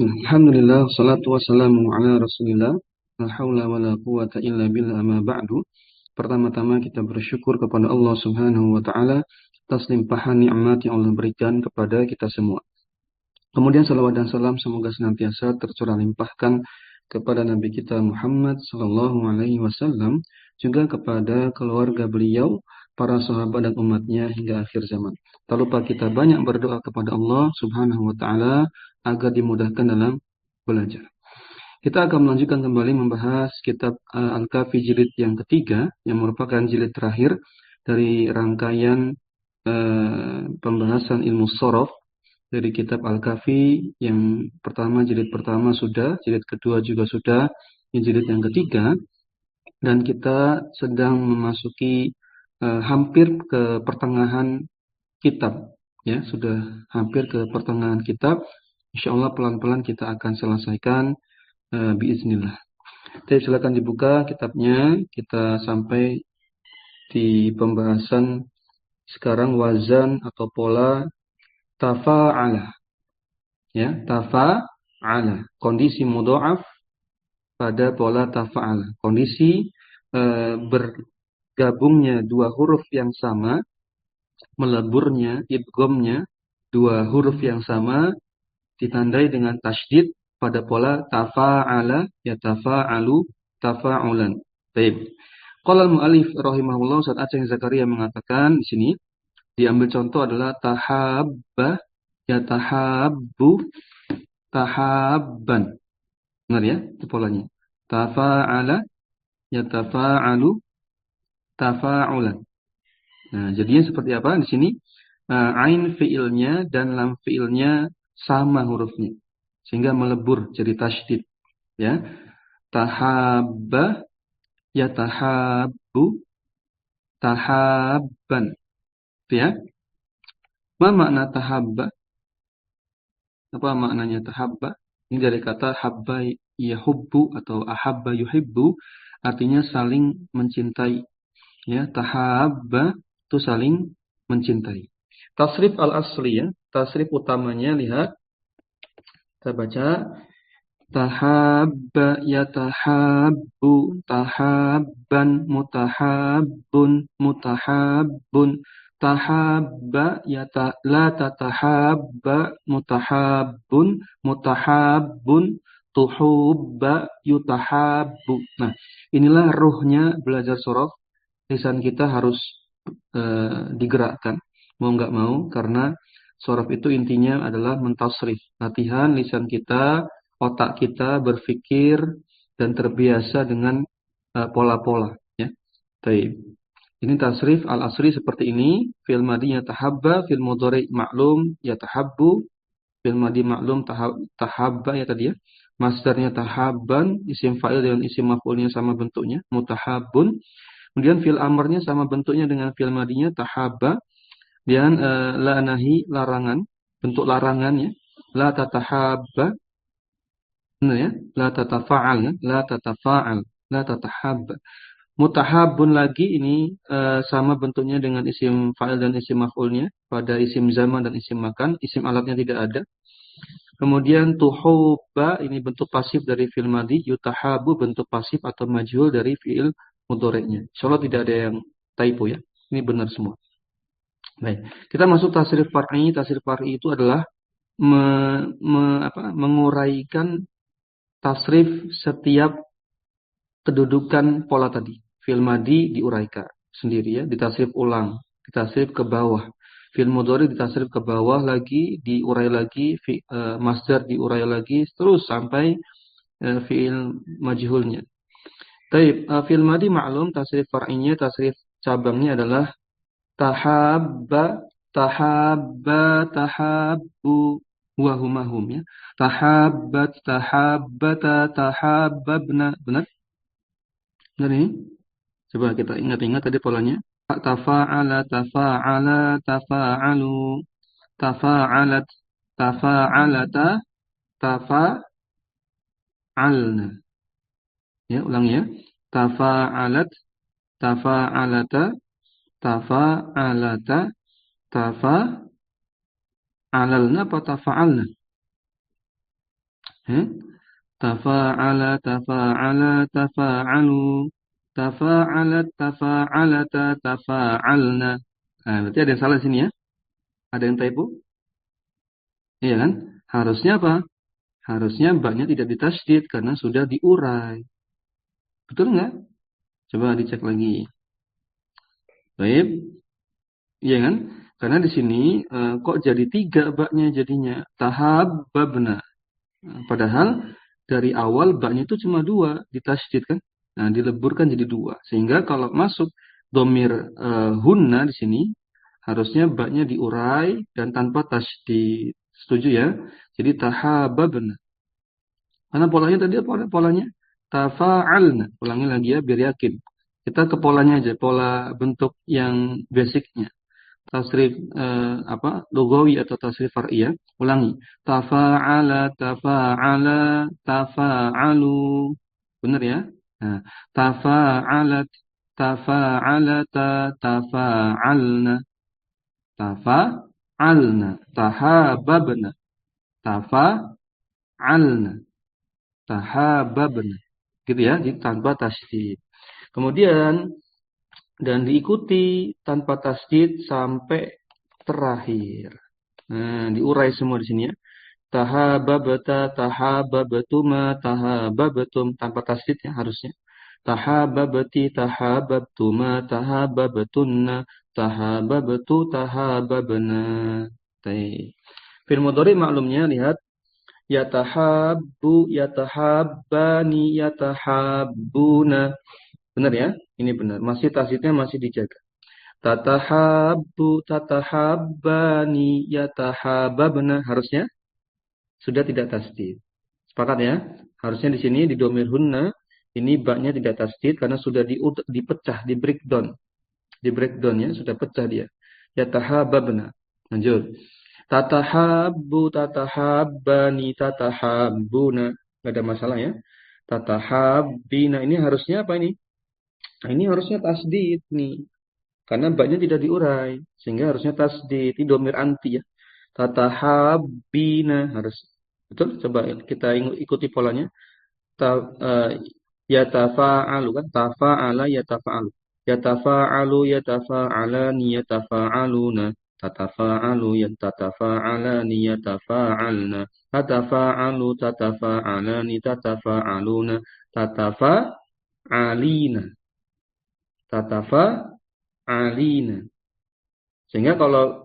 Alhamdulillah, salatu wassalamu ala rasulillah. La hawla wa la quwata illa billah amma ba'du. Pertama-tama kita bersyukur kepada Allah subhanahu wa ta'ala atas limpahan nikmat yang Allah berikan kepada kita semua. Kemudian salawat dan salam semoga senantiasa tercurah limpahkan kepada Nabi kita Muhammad sallallahu alaihi wasallam, juga kepada keluarga beliau, para sahabat dan umatnya hingga akhir zaman. Tak lupa kita banyak berdoa kepada Allah subhanahu wa ta'ala agar dimudahkan dalam belajar. Kita akan melanjutkan kembali membahas kitab Al-Kafi jilid yang ketiga, yang merupakan jilid terakhir dari rangkaian pembahasan ilmu shorof dari kitab Al-Kafi. Yang pertama, jilid pertama sudah, jilid kedua juga sudah, ini jilid yang ketiga, dan kita sedang memasuki hampir ke pertengahan kitab, ya, sudah hampir ke pertengahan kitab. Insya Allah pelan-pelan kita akan selesaikan biiznillah. Jadi silakan dibuka kitabnya. Kita sampai di pembahasan sekarang wazan atau pola tafa'ala. Ya, tafa'ala. Kondisi mudha'af pada pola tafa'ala. Kondisi bergabungnya dua huruf yang sama, meleburnya, idghamnya dua huruf yang sama ditandai dengan tasydid pada pola tafa'ala, ya tafa'alu, tafa'ulan. Baik. Qala al-mu'allif rahimahullah, Ustaz Aceh Zakaria mengatakan di sini diambil contoh adalah tahabba, ya tahabbu, tahabban. Benar ya? Itu polanya. Tafa'ala, ya tafa'alu, tafa'ulan. Nah, jadinya seperti apa di sini? Ain fiilnya dan lam fiilnya sama hurufnya, sehingga melebur jadi tasydid, ya. Tahabba, ya tahabbu, tahabban, itu ya. Apa makna tahabba? Apa maknanya tahabba? Ini dari kata habba yahubbu atau ahabba yuhibbu, artinya saling mencintai, ya. Tahabba itu saling mencintai. Tasrif al-asli, ya. Tasrif utamanya, lihat. Kita baca tahabba, yatahabbu, tahabban, mutahabbun, mutahabbun, tahabba, la tatahabba, mutahabbun, mutahabbun, tuhubba, yutahabbu. Nah, inilah ruhnya belajar shorof. Lisan kita harus digerakkan, mau nggak mau, karena shorof itu intinya adalah mentasrif. Latihan lisan kita, otak kita berpikir dan terbiasa dengan pola-pola, ya. Baik. Ini tasrif al-asri seperti ini. Fi'il madhi yatahabba, fi'il mudhari ma'lum yatahabbu, fi'il madhi ma'lum tahabba, ya tadi ya. Masdarnya tahabban, isim fa'il dengan isim maf'ulnya sama bentuknya, mutahabbun. Kemudian fi'il amrnya sama bentuknya dengan fi'il madhinya tahabba. Dan la nahi, larangan, bentuk larangannya la tatahabba, benar ya, la tatafa'al, ya? La tatafa'al, la tatahabba. Mutahabbun lagi ini sama bentuknya dengan isim fa'il dan isim maf'ulnya pada isim zaman dan isim makan, isim alatnya tidak ada. Kemudian tuhubba ini bentuk pasif dari fi'il madhi, yutahabu bentuk pasif atau majhul dari fi'il mudhari'nya. Insyaallah tidak ada yang typo ya. Ini benar semua. Baik, kita masuk tasrif far'i. Tasrif far'i itu adalah menguraikan tasrif setiap kedudukan pola tadi. Fi'il madhi diuraikan sendiri, ya, ditasrif ulang, ditasrif ke bawah. Fi'il mudhari ditasrif ke bawah lagi, diurai lagi, masdar diurai lagi, terus sampai fi'il majhulnya. Baik, fi'il madhi maklum tasrif far'inya, tasrif cabangnya adalah tahabba, tahabba, tahabbu, wahumahum, ya. Tahabbat, tahabbata, tahabbabna. Benar? Benar ini? Coba kita ingat-ingat tadi polanya. Tafa'ala, tafa'ala, tafa'alu, tafa'alat, tafa'alata, tafa'alna. Ya, ulang ya. Tafa'alat, tafa'alata, tafa'alata, tafa'alalna apa tafa'alna? Ya. Tafa'ala, tafa'ala, tafa'alu, tafa'alat, tafa'alata, tafa'alna. Nah, berarti ada yang salah di sini ya? Ada yang typo? Iya kan? Harusnya apa? Harusnya baknya tidak ditasydid karena sudah diurai. Betul nggak? Coba dicek lagi. Baik, iya kan? Karena di sini kok jadi 3 baknya jadinya. Tahabbabna. Padahal dari awal baknya itu cuma 2 ditasydid kan? Nah, dileburkan jadi 2. Sehingga kalau masuk domir hunna di sini harusnya baknya diurai dan tanpa tasydid. Setuju ya? Jadi tahabbabna. Karena polanya tadi apa polanya? Tafa'alna. Ulangi lagi ya biar yakin. Kita ke polanya aja, pola bentuk yang basicnya. Tasrif lugawi atau tasrif far'iyah. Ulangi. Tafa'ala, tafa'ala, tafa'alu. Benar ya? Nah, tafa'alat, tafa'alata, tafa'alna, tafa'alna, tahababna, tafa'alna, tahababna. Gitu ya, jadi tanpa tasydid. Kemudian dan diikuti tanpa tasydid sampai terakhir. Nah, diurai semua di sini ya. Tahababata, tahababatuma, tahababatum tanpa tasydidnya harusnya. Tahababati, tahababtuma, tahababatunna, tahababatu, tahababna. Baik. Fi'il mudhari maklumnya lihat yatahabbu, yatahabbani, yatahabbuna. Benar ya? Ini benar. Masih tasydidnya masih dijaga. Tatahabbu, tatahabbani, yatahabbabna. Harusnya sudah tidak tasydid. Sepakat ya? Harusnya di sini di domir hunna ini baknya tidak tasydid karena sudah dipecah, di breakdown. Di breakdown ya, sudah pecah dia. Yatahabbabna. Lanjut. Tatahabbu, tatahabbani, tatahabbuna. Enggak ada masalah ya. Tatahabbina ini harusnya apa ini? Nah, ini harusnya tasydid nih. Karena baknya tidak diurai. Sehingga harusnya tasydid. Ini domir anti ya. Tatahabbina harus. Betul? Coba kita ikuti polanya. Ta, yatafa'alu kan? Tafa'ala yatafa'alu. Yatafa'alu yatafa'alani yatafa'aluna. Tatafa'alu yatatafa'alani yatafa'alna. Tatafa'alu tatafa'alani tatafa'aluna. Tatafa'alina. Tatafa'alina. Sehingga kalau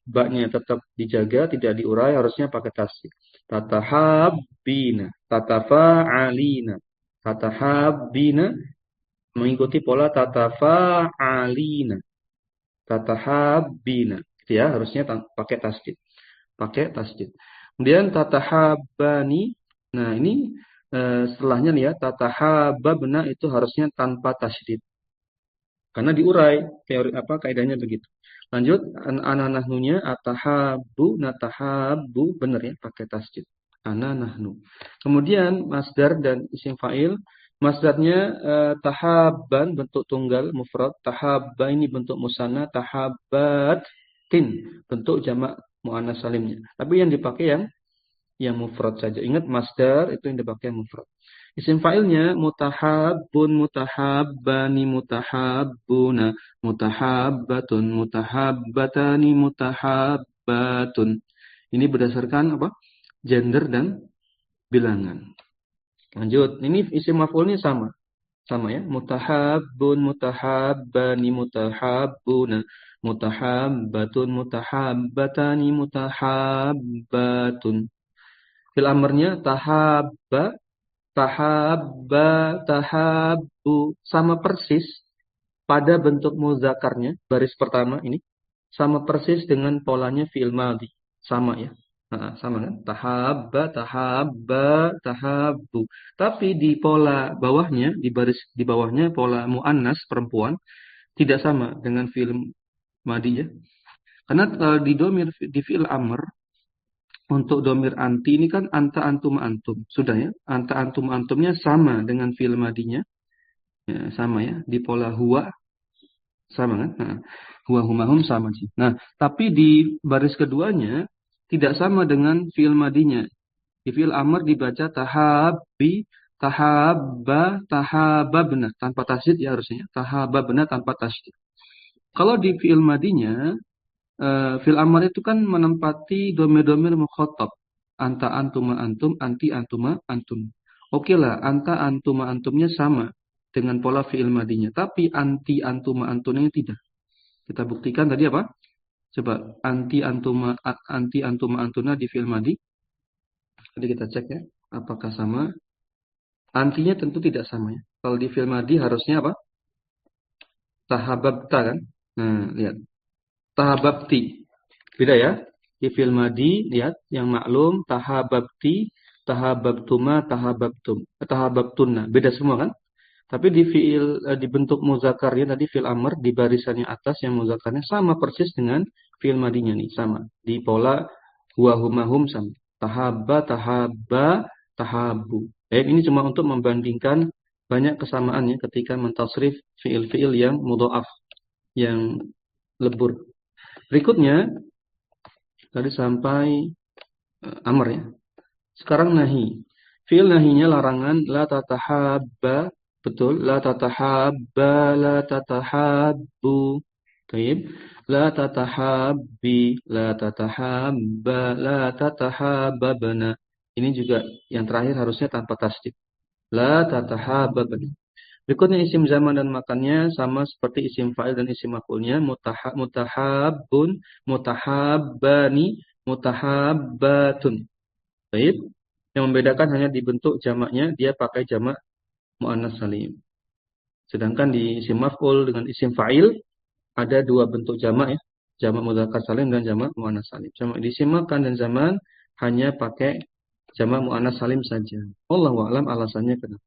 baknya tetap dijaga, tidak diurai, harusnya pakai tasydid. Tatahabbina, tatafa'alina. Tatahabbina mengikuti pola tatafa'alina. Tatahabbina. Gitu ya, harusnya pakai tasydid. Pakai tasydid. Kemudian tatahabbani. Nah, ini setelahnya nih ya, tatahabbabna itu harusnya tanpa tasydid. Karena diurai, teori kaidahnya begitu. Lanjut, ana-nahnunya atahabu, natahabu, benar ya, pakai tasydid. Ana-nahnu. Kemudian masdar dan isim fa'il. Masdarnya tahabban bentuk tunggal mufrad, tahabba ini bentuk musanna, tahabbatin bentuk jamak muannas salimnya. Tapi yang dipakai yang mufrad saja. Ingat masdar itu yang dipakai yang mufrad. Isim fa'ilnya mutahabbun, mutahabbani, mutahabbuna, mutahabbatun, mutahabbatani, mutahabbatun. Ini berdasarkan apa? Gender dan bilangan. Lanjut. Ini isim maf'ulnya sama. Sama ya. Mutahabbun, mutahabbani, mutahabbuna, mutahabbatun, mutahabbatani, mutahabbatun. Fil amrnya tahabba, tahabba, tahabbu. Sama persis pada bentuk muzakarnya, baris pertama ini. Sama persis dengan polanya fi'il madhi. Sama ya. Nah, sama kan? Tahabba, tahabba, tahabbu. Tapi di pola bawahnya, di baris di bawahnya pola mu'annas perempuan tidak sama dengan fi'il madhi ya. Karena di domir di fi'il amr untuk domir anti ini kan anta antum antum. Sudah ya. Anta antum antumnya sama dengan fi'il madinya. Ya, sama ya. Di pola huwa sama kan? Nah, huwa humahum sama sih. Nah, tapi di baris keduanya tidak sama dengan fi'il madinya. Di fi'il amr dibaca tahabbi, tahabba, tahababna tanpa tasydid ya harusnya. Tahababna tanpa tasydid. Kalau di fi'il madinya, fi'il amr itu kan menempati domir-domir mukhatab. Anta antuma antum, anti antuma antum. Oke lah, anta antuma antumnya sama dengan pola fi'il madinya. Tapi anti antuma antumnya tidak. Kita buktikan tadi apa? Coba anti antuma antuna di fi'il madi. Jadi kita cek ya, apakah sama? Antinya tentu tidak sama ya. Kalau di fi'il madi harusnya apa? Tahabbta kan? Nah, lihat. Tahabbti. Beda ya. Di fi'il madi, lihat yang maklum tahabbti, tahabbtuma, tahabbtunna. Beda semua kan? Tapi di fi'il di bentuk muzakarnya tadi fi'il amr di barisannya atas yang muzakarnya sama persis dengan fi'il madinya nih, sama. Di pola huwa huma hum sama. Tahabba, tahabba, tahabbu. Ini cuma untuk membandingkan banyak kesamaannya ketika mentasrif fi'il-fi'il yang mudha'af, yang lebur. Berikutnya tadi sampai amr ya. Sekarang nahi. Fi'il nahinya larangan la tatahabba. Betul, la tatahabba, la tatahabbu. Baik. La tatahabbi, la tatahabba, la tatahabbabna. Ini juga yang terakhir harusnya tanpa tasdid. La tatahabbabna. Berikutnya isim zaman dan makannya sama seperti isim fa'il dan isim maf'ulnya. Mutahabbun, mutahabbani, mutahabbatun. Baik. Yang membedakan hanya di bentuk jamaknya, dia pakai jamak mu'annas salim. Sedangkan di isim maf'ul dengan isim fa'il ada dua bentuk jamak ya, jamak mudzakkar salim dan jamak muannas salim. Jamak disimakan dan zaman hanya pakai jamak muannas salim saja. Wallahu a'lam alasannya kenapa.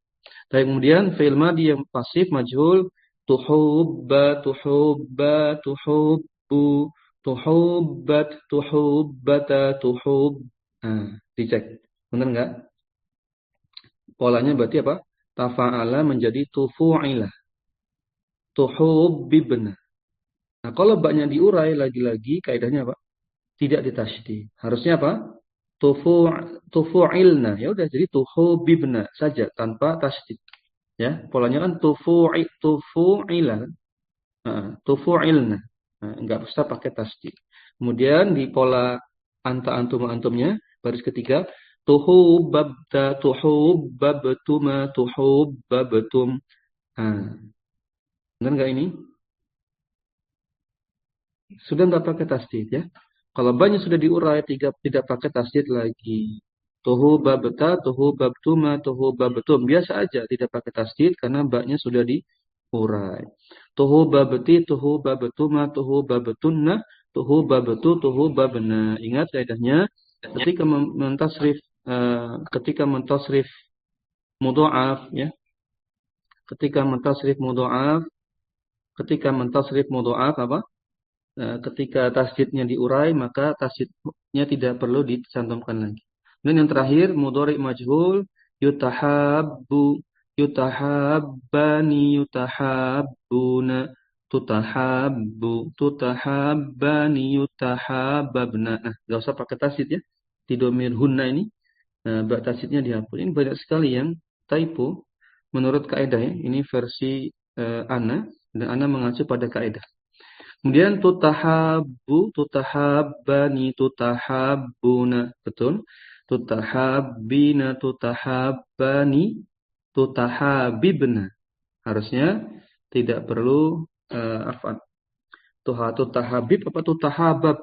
Dan kemudian fi'il madhi yang pasif majhul tuhubba, tuhubba, tuhubbu, tuhubbat, tuhubbata, tuhub. Nah, dicek. Benar enggak? Polanya berarti apa? Tafa'ala menjadi tufu'ila. Tuhubbibna. Nah, kalau baknya diurai lagi-lagi kaidahnya apa? Tidak ditasydid. Harusnya apa? Tufu'ilna. Ya udah jadi tuhubibna saja tanpa tasydid. Ya, polanya kan tufu'ila. Tufu'ilna. Nah, enggak usah pakai tasydid. Kemudian di pola anta antum antumnya baris ketiga tuhubbabta tuhubbabtuma tuhubbabtum. Nah, benar enggak ini? Sudah nggak pakai tasdid ya. Kalau banyak sudah diurai tidak pakai tasdid lagi. Tuhu babta, tuhu babtuma, tuhu babtum. Biasa aja tidak pakai tasdid karena baknya sudah diurai. Tuhu babti, tuhu babtuma, tuhu babtunna, tuhu babtu, tuhu babna. Ingat kaidahnya ketika mentasrif mudha'af ya. Ketika mentasrif mudha'af apa? Ketika tasdidnya diurai maka tasdidnya tidak perlu dicantumkan lagi. Dan yang terakhir mudhari' majhul yutahabbu, yutahabbani, yutahabbuna, tutahabbu, tutahabbani, yutahabbabna. Nah, enggak usah pakai tasdid ya. Di domir hunna ini tasdidnya dihapus. Ini banyak sekali yang typo menurut kaidah ya. Ini versi Ana dan Ana mengacu pada kaidah. Kemudian tutahabbu, tutahabbani, tutahabbuna. Betul? Tutahabbina, tutahabbani, tutahabibna. Harusnya tidak perlu afan. Tutahabib apa tutahabab?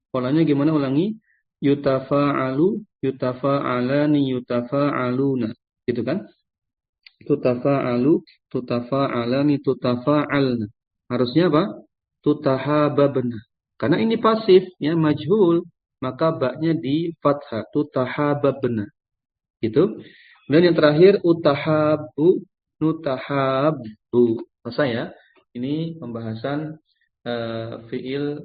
Polanya gimana ulangi? Yutafa'alu, yutafa'alani, yutafa'aluna. Gitu kan? Tutafa'alu, tutafa'alani, tutafa'alna. Harusnya apa? Tutahababna. Karena ini pasif, ya majhul, maka baknya di fathah. Tutahababna. Gitu. Dan yang terakhir utahabbu, nutahabbu. Selesai ya. Ini pembahasan fiil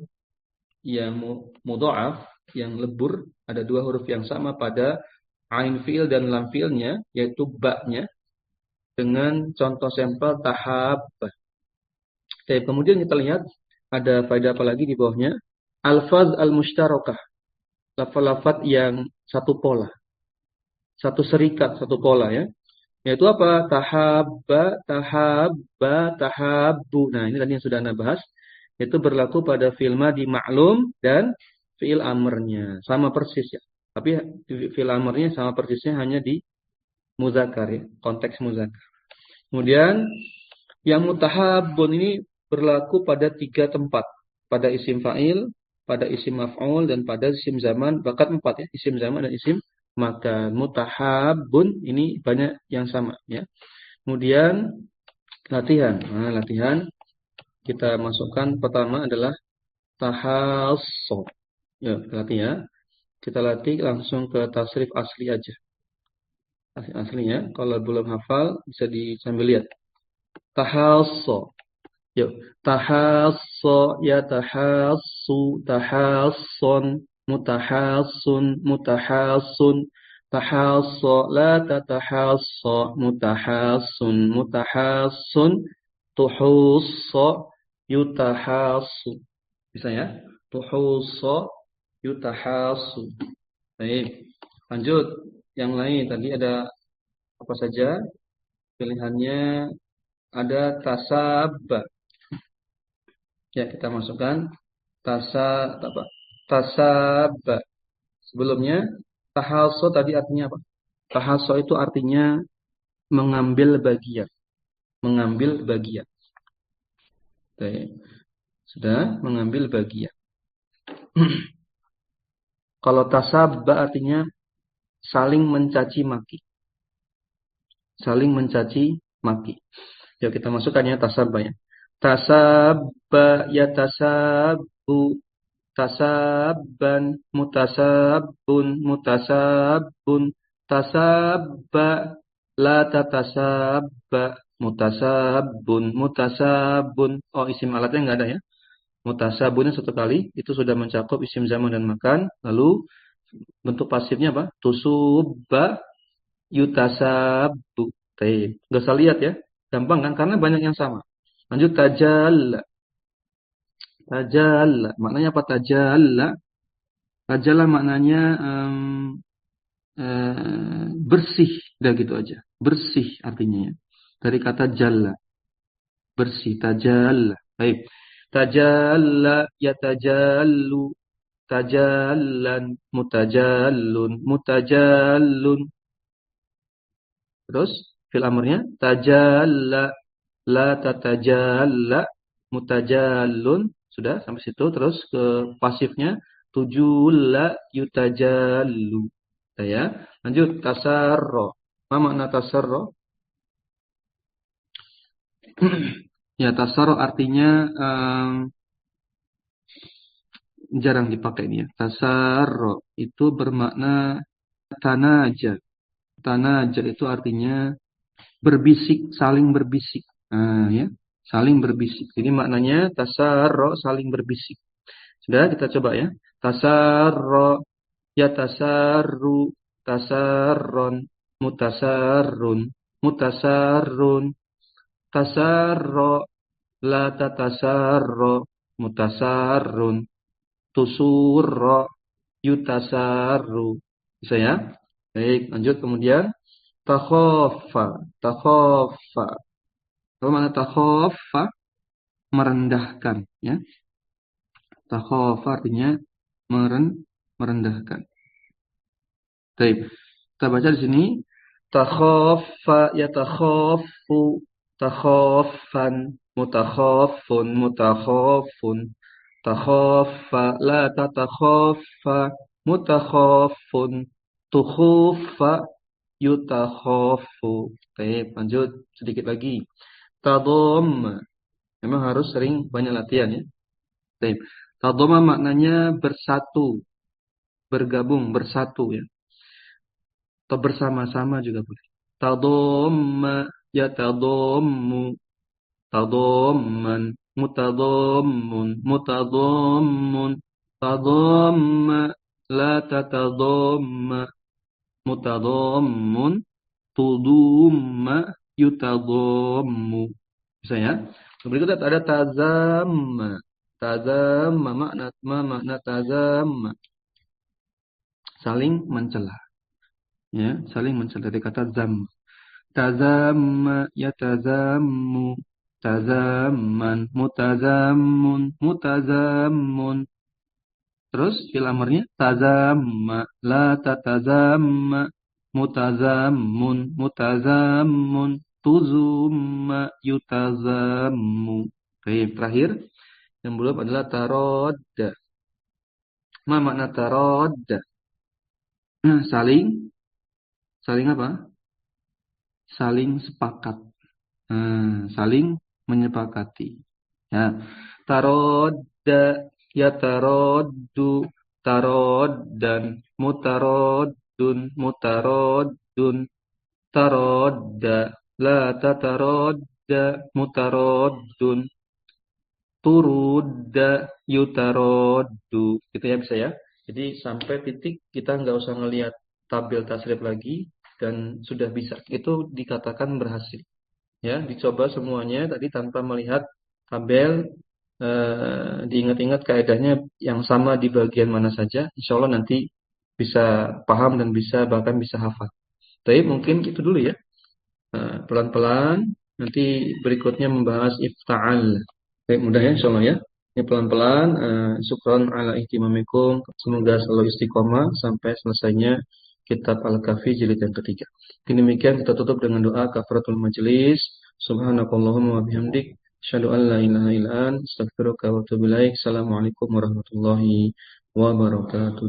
yang mudha'af, yang lebur. Ada dua huruf yang sama pada ain fiil dan lam fiilnya, yaitu baknya. Dengan contoh sampel tahab. Kemudian kita lihat ada faedah apa lagi di bawahnya. Alfaz al-mushtarakah. lafaz-lafaz yang satu pola, satu serikat, satu pola ya. Yaitu apa? Tahabba, tahabba, tahabbu. Nah, ini tadi yang sudah Anda bahas. Itu berlaku pada fi'il madhi ma'lum dan fi'il amrnya. Sama persis ya. Tapi fi'il amrnya sama persisnya hanya di muzakkar ya, konteks muzakkar. Kemudian yang mutahabbun ini berlaku pada tiga tempat. Pada isim fa'il, pada isim maf'ul, dan pada isim zaman. Bahkan empat ya, isim zaman dan isim makan. Mutahabbun ini banyak yang sama ya. Kemudian latihan. Nah, latihan kita masukkan pertama adalah tahasso. Ya, latih ya. Kita latih langsung ke tasrif asli aja. Aslinya, kalau belum hafal bisa sambil lihat. Tahasso. Yuk, tahasso ya tahassu, tahasson, mutahassun, mutahassun, tahasso la tatahasso, mutahassun, mutahassun, tuhusso, yutahassu. Bisa ya? Tuhusso, yutahassu. Baik, lanjut. Yang lain tadi ada apa saja? Pilihannya ada tasab. Ya, kita masukkan apa? Tasab. Sebelumnya tahaso tadi artinya apa? Tahaso itu artinya mengambil bagian, mengambil bagian. Baik. Sudah mengambil bagian. Kalau tasab artinya saling mencaci maki. Saling mencaci maki. Yuk kita masukkan ya tasab ya. Tasabba ya tasabbu, tasabban, mutasabbun, mutasabbun, tasabba, la tatasabba, mutasabbun, mutasabbun. Oh, isim alatnya enggak ada ya. Mutasabbunnya satu kali, itu sudah mencakup isim zaman dan makan. Lalu bentuk pasifnya apa? Tusubba, yutasabbu. Baik, enggak usah lihat ya. Gampang kan? Karena banyak yang sama. Lanjut tajalla. Tajalla. Maknanya apa tajalla? Tajalla maknanya bersih. Udah gitu aja. Bersih artinya ya. Dari kata jalla. Bersih. Tajalla. Baik. Tajalla ya tajallu. Tajallan. Mutajallun. Mutajallun. Terus fil amrnya tajalla. La tatajalla. Mutajallun. Sudah sampai situ. Terus ke pasifnya tujulla yutajallu. Ya. Lanjut tasarro. Apa makna tasarro? Ya, tasarro artinya jarang dipakai ini ya. Tasarro itu bermakna tanaja. Tanaja itu artinya berbisik, saling berbisik. Nah, ya, saling berbisik. Jadi maknanya tasarro saling berbisik. Sudah kita coba ya. Tasarro ya tasarru, tasarron, mutasarrun, mutasarrun, tasarro, la tatasarro, mutasarrun, tusurro, yutasarru. Bisa ya? Baik, lanjut kemudian takhofa, takhofa. Apa mana takhofa? Merendahkan, ya. Takhofa artinya merendahkan. Baik. Kita baca di sini takhaffa yatakhaffu, takhaffan, mutakhaffun, mutakhafun, takhaffa la tatakhaffa, mutakhaffun, tukhuffa, yutakhaffu. Baik, lanjut sedikit lagi. Tadhamma. Memang harus sering banyak latihan ya. Baik. Tadhamma maknanya bersatu, bergabung, bersatu ya. Atau bersama-sama juga boleh. Tadhamma ya tadhammu, tadhamman, mutadhammun, mutadhammun, tadhamma la tatadhamma, mutadhammun, tudumma, yutadhammu. Bisa ya? Berikutnya ada tazamma. Tazamma makna tazamma. saling mencela. Ya, saling mencela dari kata zam. Tazamma yatazammu, tazamman, mutazammun, mutazammun. Terus fi'il amarnya tazamma, la tatazamma, mutazammun, mutazammun, tuzumma, yutazammu. Baik, terakhir yang belum adalah tarodda. Ma makna tarodda? Saling, saling apa? Saling sepakat. Saling menyepakati. Ya, tarodda, ya taroddu, taroddan, mutaroddun, mutaroddun, tarodda, la tatarodda, mutaroddun, turudda, yutaroddu. Gitu ya bisa ya. Jadi sampai titik kita nggak usah ngelihat tabel tasrif lagi dan sudah bisa. Itu dikatakan berhasil. Ya, dicoba semuanya tadi tanpa melihat tabel, diingat-ingat kaidahnya yang sama di bagian mana saja. Insya Allah nanti bisa paham dan bisa bahkan bisa hafal. Tapi mungkin itu dulu ya. Pelan-pelan nanti berikutnya membahas ifta'al. Baik, mudah ya insya Allah ya. Ini pelan-pelan. Syukran ala ihtimamikum. Semoga selalu istiqomah sampai selesainya kitab Al-Kahfi jilid yang ketiga. Demikian kita tutup dengan doa kafaratul majelis. Subhanakallahumma wa bihamdik. Asyhadu an la ilaha illa anta, astaghfiruka wa atubu ilaik. Assalamualaikum warahmatullahi wabarakatuh.